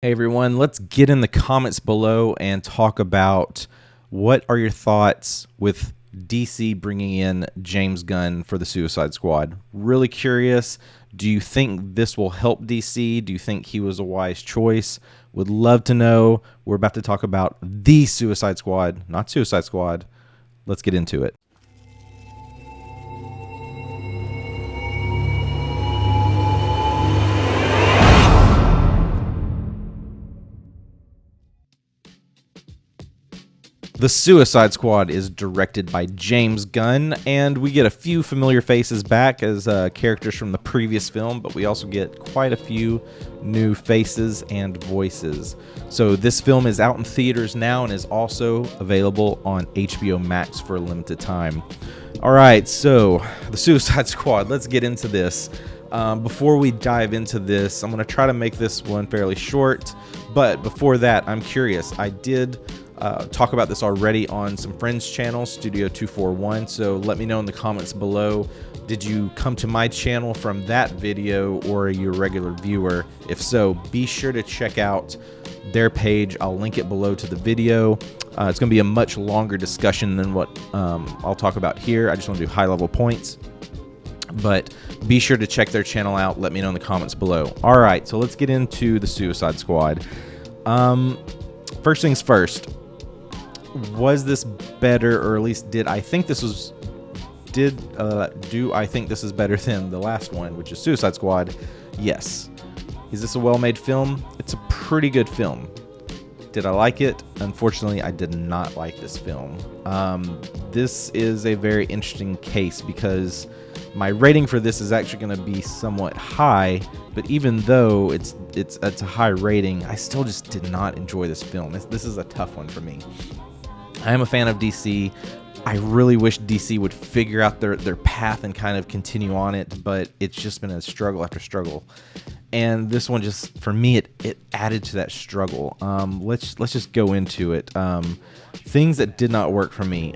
Hey everyone, let's get in the comments below and talk about what are your thoughts with DC bringing in James Gunn for the Suicide Squad. Really curious. Do you think this will help DC? Do you think he was a wise choice? Would love to know. We're about to talk about the Suicide Squad, not Suicide Squad. Let's get into it. The Suicide Squad is directed by James Gunn, and we get a few familiar faces back as characters from the previous film, but we also get quite a few new faces and voices. So this film is out in theaters now and is also available on HBO Max for a limited time. All right, so the Suicide Squad, let's get into this. Before we dive into this, I'm going to try to make this one fairly short, but before that, I'm curious. I did talk about this already on some friends' channels, Studio 241. So let me know in the comments below. Did you come to my channel from that video, or are you a regular viewer? If so, be sure to check out their page. I'll link it below to the video. It's going to be a much longer discussion than what I'll talk about here. I just want to do high-level points. But be sure to check their channel out. Let me know in the comments below. All right, so let's get into the Suicide Squad. First things first. Was this better, or at least did I think this was do I think this is better than the last one, which is Suicide Squad? Yes. Is this a well-made film? It's a pretty good film. Did I like it? Unfortunately, I did not like this film. This is a very interesting case because my rating for this is actually going to be somewhat high, but even though it's a high rating, I still just did not enjoy this film. This is a tough one for me. I am a fan of DC. I really wish DC would figure out their path and kind of continue on it, but it's just been a struggle after struggle. And this one just, for me, it added to that struggle. Let's just go into it. Things that did not work for me.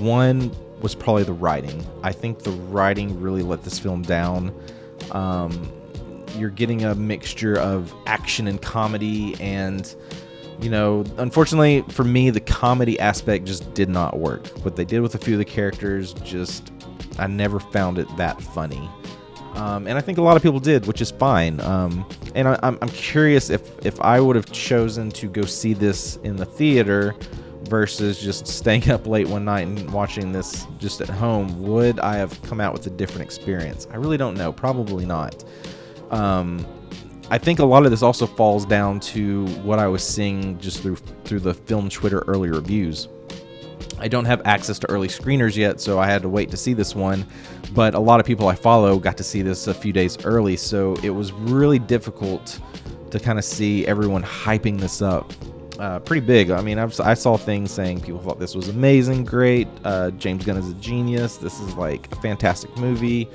One was probably the writing. I think the writing really let this film down. You're getting a mixture of action and comedy, and unfortunately for me, the comedy aspect just did not work. What they did with a few of the characters, I never found it that funny. And I think a lot of people did, which is fine. And I'm curious if I would have chosen to go see this in the theater versus just staying up late one night and watching this just at home, would I have come out with a different experience? I really don't know. Probably not. I think a lot of this also falls down to what I was seeing just through the Film Twitter early reviews. I don't have access to early screeners yet, so I had to wait to see this one, but a lot of people I follow got to see this a few days early, so it was really difficult to kind of see everyone hyping this up pretty big. I mean, I saw things saying people thought this was amazing, great, James Gunn is a genius, this is like a fantastic movie.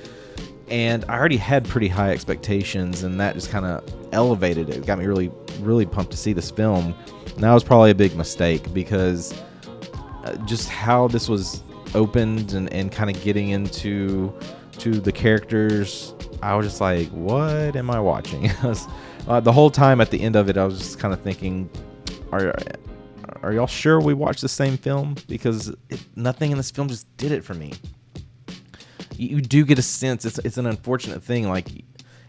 And I already had pretty high expectations, and that just kind of elevated it. It got me really, really pumped to see this film. And that was probably a big mistake because just how this was opened and kind of getting into the characters, I was just like, what am I watching? The whole time at the end of it, I was just kind of thinking, are y'all sure we watched the same film? Because nothing in this film just did it for me. You do get a sense, it's an unfortunate thing, like,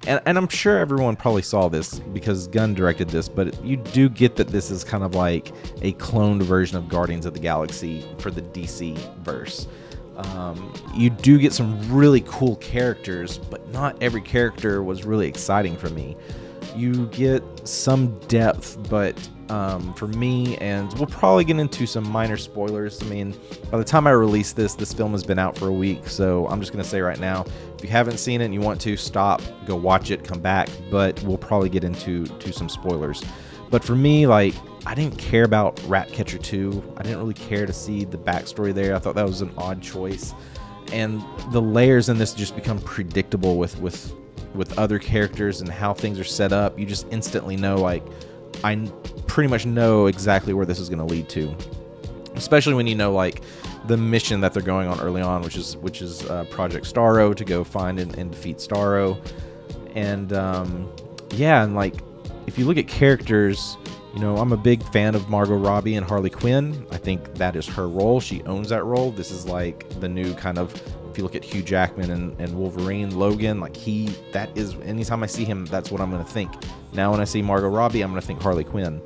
and I'm sure everyone probably saw this because Gunn directed this, but you do get that this is kind of like a cloned version of Guardians of the Galaxy for the DC verse. You do get some really cool characters, but not every character was really exciting for me. You get some depth, but for me, and we'll probably get into some minor spoilers. I mean, by the time I release this film has been out for a week, so I'm just going to say right now, if you haven't seen it and you want to, stop, go watch it, come back, but we'll probably get into some spoilers. But for me, like, I didn't care about Ratcatcher 2. I didn't really care to see the backstory there. I thought that was an odd choice. And the layers in this just become predictable with other characters and how things are set up. You just instantly know, like, I pretty much know exactly where this is going to lead to, especially when you know, like, the mission that they're going on early on, which is Project Starro, to go find and defeat Starro. And yeah, and like, if you look at characters, I'm a big fan of Margot Robbie and Harley Quinn. I think that is her role. She owns that role. This is like the new kind of, if you look at Hugh Jackman and Wolverine, Logan, like that is, anytime I see him, that's what I'm going to think. Now when I see Margot Robbie, I'm going to think Harley Quinn.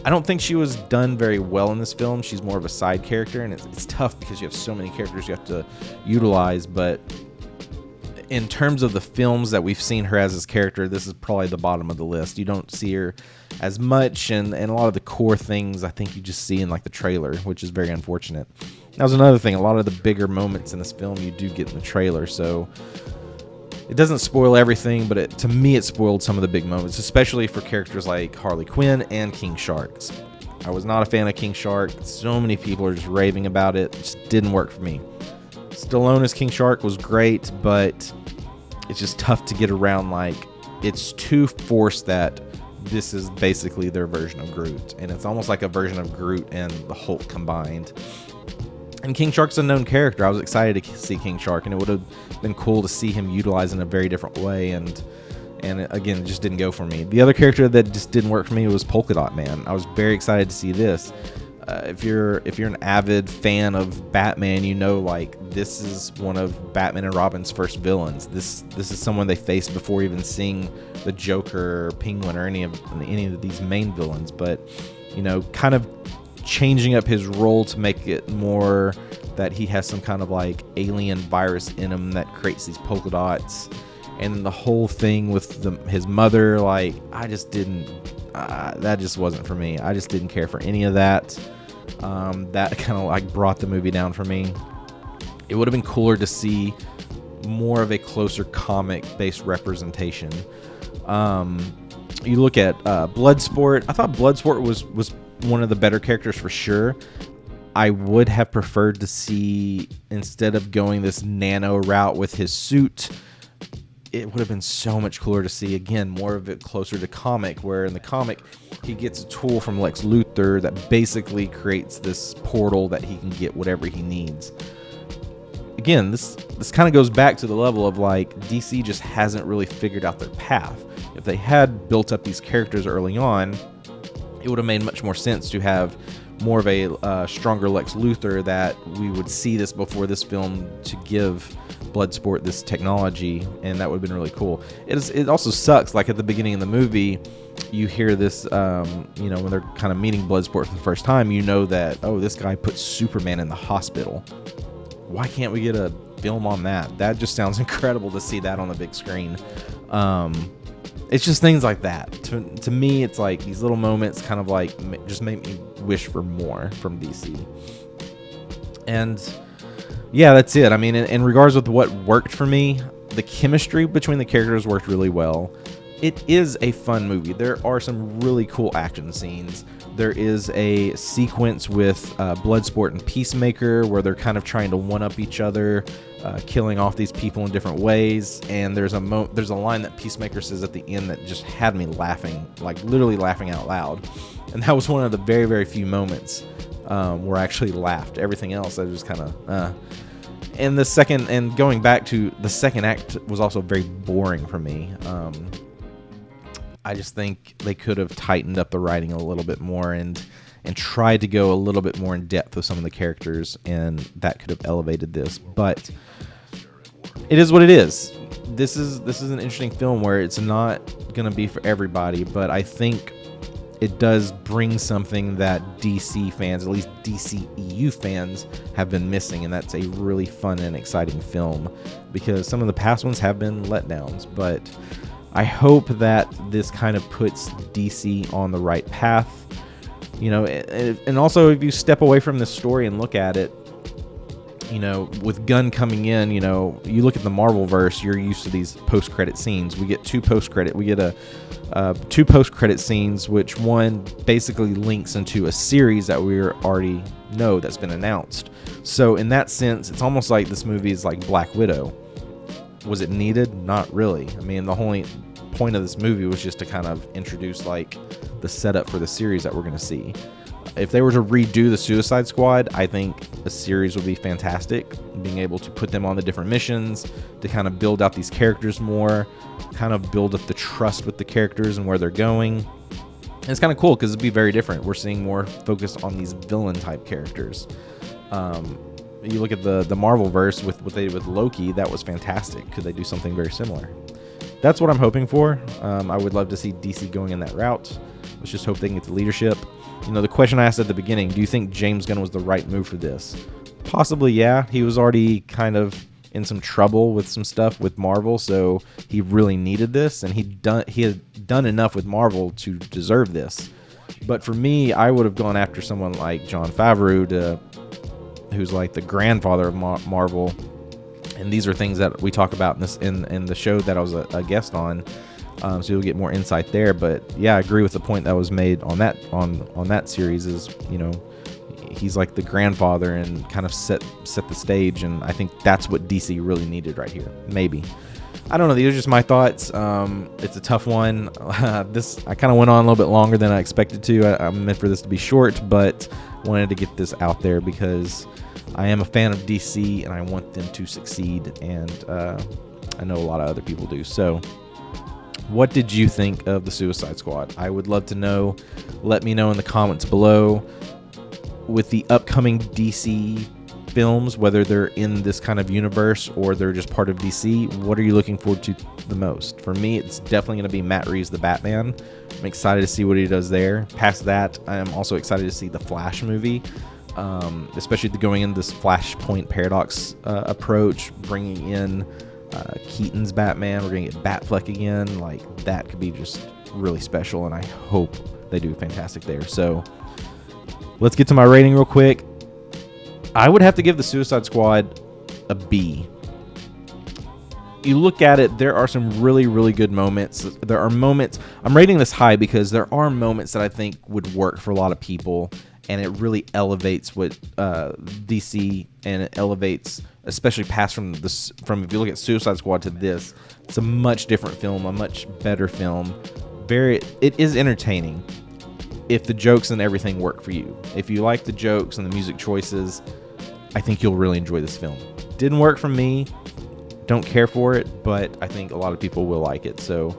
I don't think she was done very well in this film. She's more of a side character, and it's tough because you have so many characters you have to utilize, but in terms of the films that we've seen her as this character, this is probably the bottom of the list. You don't see her as much, and a lot of the core things I think you just see in like the trailer, which is very unfortunate. That was another thing. A lot of the bigger moments in this film you do get in the trailer, so it doesn't spoil everything, but to me it spoiled some of the big moments, especially for characters like Harley Quinn and King Shark. I was not a fan of King Shark. So many people are just raving about it. It just didn't work for me. Stallone as King Shark was great, but it's just tough to get around. Like, it's too forced that this is basically their version of Groot, and it's almost like a version of Groot and the Hulk combined. And King Shark's a known character. I was excited to see King Shark, and it would have been cool to see him utilized in a very different way, and again, it just didn't go for me. The other character that just didn't work for me was Polka Dot Man. I was very excited to see this. If you're an avid fan of Batman, like this is one of Batman and Robin's first villains. This is someone they faced before even seeing the Joker or Penguin or any of these main villains. But kind of changing up his role to make it more that he has some kind of like alien virus in him that creates these polka dots, and the whole thing with his mother, like I just didn't. That just wasn't for me. I just didn't care for any of that. That kind of like brought the movie down for me. It would have been cooler to see more of a closer comic-based representation. You look at Bloodsport. I thought Bloodsport was one of the better characters for sure. I would have preferred to see, instead of going this nano route with his suit, it would have been so much cooler to see, again, more of it closer to comic, where in the comic, he gets a tool from Lex Luthor that basically creates this portal that he can get whatever he needs. Again, this kind of goes back to the level of like DC just hasn't really figured out their path. If they had built up these characters early on, it would have made much more sense to have more of a stronger Lex Luthor, that we would see this before this film to give Bloodsport this technology, and that would have been really cool. It also sucks, like at the beginning of the movie, you hear this, when they're kind of meeting Bloodsport for the first time, that, oh, this guy put Superman in the hospital. Why can't we get a film on that? That just sounds incredible to see that on the big screen. It's just things like that. To me, it's like these little moments kind of like just make me wish for more from DC. And yeah, that's it. I mean, in regards with what worked for me, the chemistry between the characters worked really well. It is a fun movie. There are some really cool action scenes. There is a sequence with Bloodsport and Peacemaker where they're kind of trying to one-up each other, killing off these people in different ways. And there's a line that Peacemaker says at the end that just had me laughing, like literally laughing out loud. And that was one of the very, very few moments where I actually laughed. Everything else, I was just kind of. And going back to the second act was also very boring for me. I just think they could have tightened up the writing a little bit more and tried to go a little bit more in depth with some of the characters, and that could have elevated this. But it is what it is. This is an interesting film where it's not going to be for everybody, but I think it does bring something that DC fans, at least DCEU fans, have been missing, and that's a really fun and exciting film, because some of the past ones have been letdowns. But I hope that this kind of puts DC on the right path, and also if you step away from this story and look at it, with Gunn coming in, you look at the Marvel-verse, you're used to these post-credit scenes. We get two post-credit scenes, which one basically links into a series that we already know that's been announced. So in that sense, it's almost like this movie is like Black Widow. Was it needed? Not really. I mean, the whole point of this movie was just to kind of introduce like the setup for the series that we're going to see. If they were to redo the Suicide Squad, I think a series would be fantastic. Being able to put them on the different missions, to kind of build out these characters more, kind of build up the trust with the characters and where they're going. And it's kind of cool because it'd be very different. We're seeing more focus on these villain type characters. You look at the Marvel verse with what they did with Loki, that was fantastic. Could they do something very similar? That's what I'm hoping for. I would love to see DC going in that route. Let's just hope they can get the leadership. You know, the question I asked at the beginning, do you think James Gunn was the right move for this? Possibly, yeah. He was already kind of in some trouble with some stuff with Marvel, so he really needed this, and he had done enough with Marvel to deserve this. But for me, I would have gone after someone like Jon Favreau, who's like the grandfather of Marvel. And these are things that we talk about in the show that I was a guest on, so you'll get more insight there. But yeah, I agree with the point that was made on that series. Is, you know, he's like the grandfather and kind of set the stage, and I think that's what DC really needed right here. Maybe, I don't know. These are just my thoughts. It's a tough one. I kind of went on a little bit longer than I expected to. I meant for this to be short, but wanted to get this out there because I am a fan of DC and I want them to succeed, and I know a lot of other people do. So what did you think of the Suicide Squad? I would love to know. Let me know in the comments below. With the upcoming DC films, whether they're in this kind of universe or they're just part of DC, what are you looking forward to the most? For me, it's definitely going to be Matt Reeves' The Batman. I'm excited to see what he does there. Past that, I'm also excited to see the Flash movie. Especially going in this Flashpoint paradox approach, bringing in Keaton's Batman. We're going to get Batfleck again. Like, that could be just really special, and I hope they do fantastic there. So let's get to my rating real quick. I would have to give the Suicide Squad a B. You look at it, there are some really, really good moments. There are moments, I'm rating this high because there are moments that I think would work for a lot of people, and it really elevates what DC, and it elevates, especially past from if you look at Suicide Squad to this, it's a much different film, a much better film. It is entertaining if the jokes and everything work for you. If you like the jokes and the music choices, I think you'll really enjoy this film. Didn't work for me, don't care for it, but I think a lot of people will like it. So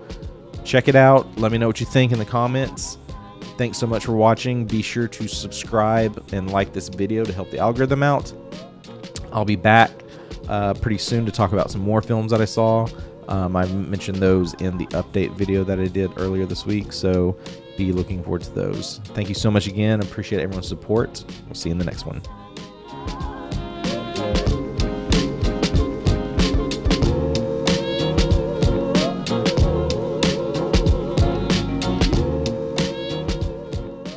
check it out. Let me know what you think in the comments. Thanks so much for watching. Be sure to subscribe and like this video to help the algorithm out. I'll be back pretty soon to talk about some more films that I saw. I mentioned those in the update video that I did earlier this week, so be looking forward to those. Thank you so much again. I appreciate everyone's support. We'll see you in the next one.